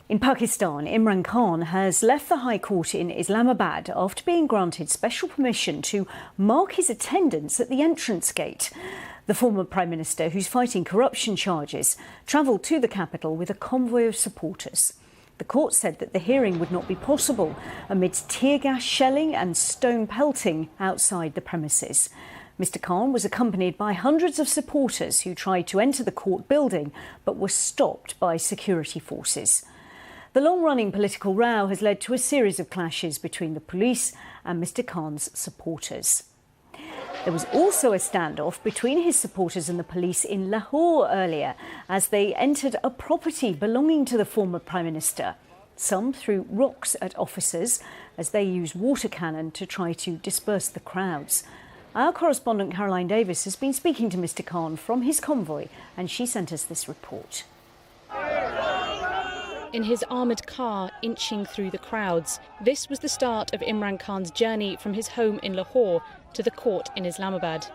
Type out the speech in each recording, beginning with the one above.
In Pakistan, Imran Khan has left the High Court in Islamabad after being granted special permission to mark his attendance at the entrance gate. The former Prime Minister, who's fighting corruption charges, travelled to the capital with a convoy of supporters. The court said that the hearing would not be possible amidst tear gas shelling and stone pelting outside the premises. Mr Khan was accompanied by hundreds of supporters who tried to enter the court building but were stopped by security forces. The long-running political row has led to a series of clashes between the police and Mr Khan's supporters. There was also a standoff between his supporters and the police in Lahore earlier as they entered a property belonging to the former Prime Minister. Some threw rocks at officers as they used water cannon to try to disperse the crowds. Our correspondent Caroline Davis has been speaking to Mr Khan from his convoy and she sent us this report. In his armoured car, inching through the crowds, this was the start of Imran Khan's journey from his home in Lahore to the court in Islamabad.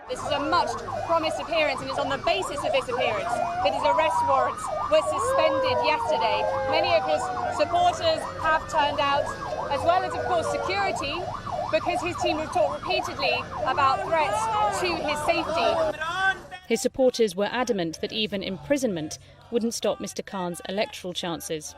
This is a much-promised appearance, and it's on the basis of this appearance that his arrest warrants were suspended yesterday. Many of his supporters have turned out, as well as, of course, security, because his team have talked repeatedly about threats to his safety. His supporters were adamant that even imprisonment wouldn't stop Mr Khan's electoral chances.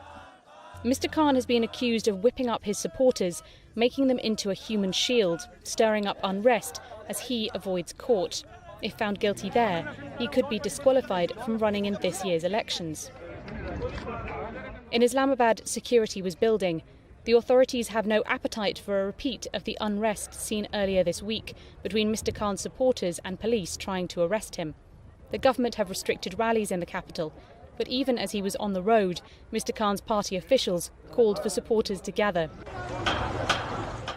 Mr Khan has been accused of whipping up his supporters, making them into a human shield, stirring up unrest as he avoids court. If found guilty there, he could be disqualified from running in this year's elections. In Islamabad, security was building. The authorities have no appetite for a repeat of the unrest seen earlier this week between Mr Khan's supporters and police trying to arrest him. The government have restricted rallies in the capital, but even as he was on the road, Mr Khan's party officials called for supporters to gather.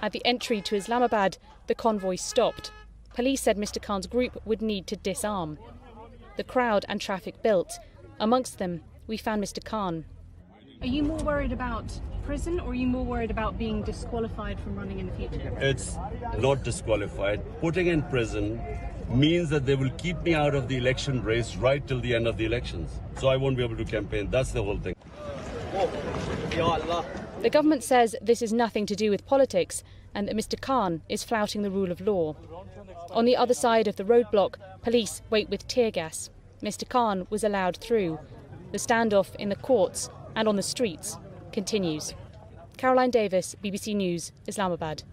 At the entry to Islamabad, the convoy stopped. Police said Mr Khan's group would need to disarm. The crowd and traffic built. Amongst them, we found Mr Khan. Are you more worried about prison, or are you more worried about being disqualified from running in the future? It's not disqualified. Putting in prison means that they will keep me out of the election race right till the end of the elections. So I won't be able to campaign. That's the whole thing. The government says this is nothing to do with politics and that Mr Khan is flouting the rule of law. On the other side of the roadblock, police wait with tear gas. Mr Khan was allowed through. The standoff in the courts and on the streets continues. Caroline Davis, BBC News, Islamabad.